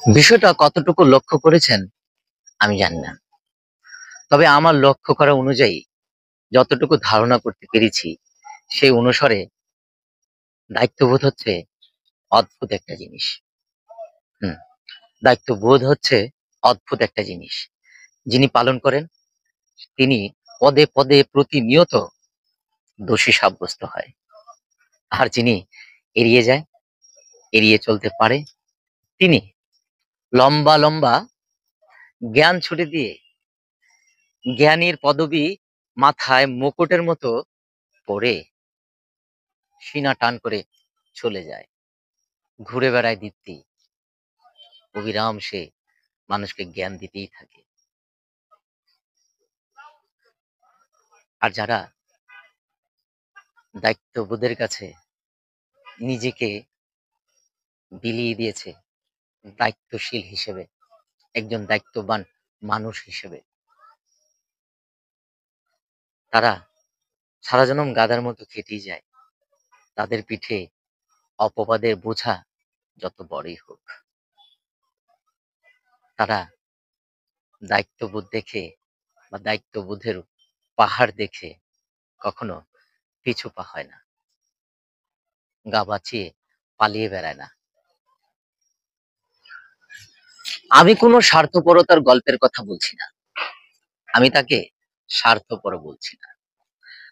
বিষয়টা কতটুকু লক্ষ্য করেছেন আমি জানি না। তবে আমার লক্ষ্য করা অনুযায়ী যতটুকু ধারণা করতে পেরেছি, সেই অনুসারে দায়িত্ববোধ হচ্ছে অদ্ভুত একটা জিনিস। হুম, দায়িত্ববোধ হচ্ছে অদ্ভুত একটা জিনিস। যিনি পালন করেন তিনি পদে পদে প্রতিনিয়ত দোষী সাব্যস্ত হয়। আর যিনি এড়িয়ে যায়, এড়িয়ে চলতে পারে, তিনি লম্বা লম্বা জ্ঞান ছুটে দিয়ে জ্ঞানীর পদবী মাথায় মুকুটের মতো পরে সিনা টান করে চলে যায়। ঘুরে বেড়ায় দীপ্তি, অবিরাম সে মানুষকে জ্ঞান দিতেই থাকে। আর যারা দায়িত্ববোধের কাছে নিজেকে বিলিয়ে দিয়েছে দায়িত্বশীল হিসেবে, একজন দায়িত্ববান মানুষ হিসেবে, তারা সারা জনম গাধার মতো খেটেই যায়। তাদের পিঠে অপবাদের বোঝা যত বড়ই হোক, তারা দায়িত্ববোধ দেখে বা দায়িত্ববোধের পাহাড় দেখে কখনো পিছু পা হয় না, গা বাঁচিয়ে পালিয়ে বেড়ায় না। আমি কোনো স্বার্থপরতার গল্পের কথা বলছি না, আমি তাকে স্বার্থপর বলছি না।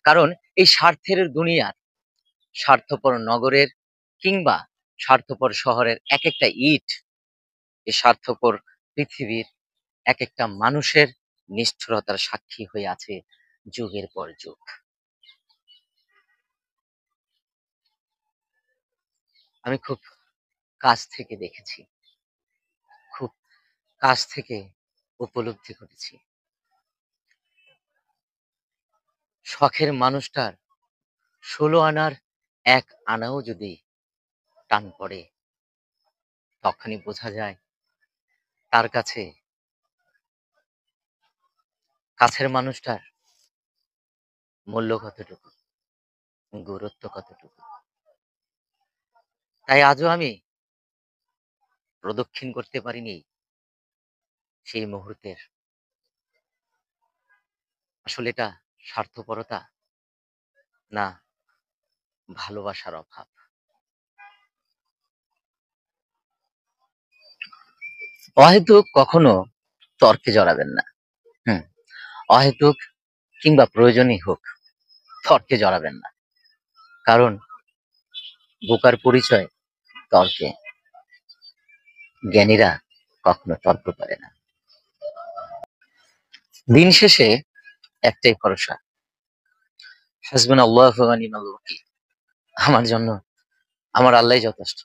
কারণ এই স্বার্থের দুনিয়ার, স্বার্থপর নগরের কিংবা স্বার্থপর শহরের এক একটা ইট, এই স্বার্থপর পৃথিবীর এক একটা মানুষের নিষ্ঠুরতার সাক্ষী হয়ে আছে যুগের পর যুগ। আমি খুব কাছ থেকে দেখেছি, খুব কাছ থেকে উপলব্ধি করেছি। শখের মানুষটার ১৬ আনার ১ আনাও যদি টান পড়ে, তখনই বোঝা যায় তার কাছে কাছের মানুষটার মূল্য কতটুকু, গুরুত্ব কতটুকু। তাই আজও আমি প্রদক্ষিণ করতে পারিনি সেই মুহূর্তের। আসলে এটা স্বার্থপরতা না ভালোবাসার অভাব। অহেতুক কখনো তর্কে জড়াবেন না। হুম, অহেতুক কিংবা প্রয়োজনই হোক, তর্কে জড়াবেন না। কারণ বোকার পরিচয় তর্কে। জ্ঞানীরা কখনো তর্ক করে না। দিন শেষে একটাই ভরসা, হাসবুনাল্লাহু ওয়া নি'মাল ওয়াকিল। আমার জন্য আমার আল্লাহই যথেষ্ট।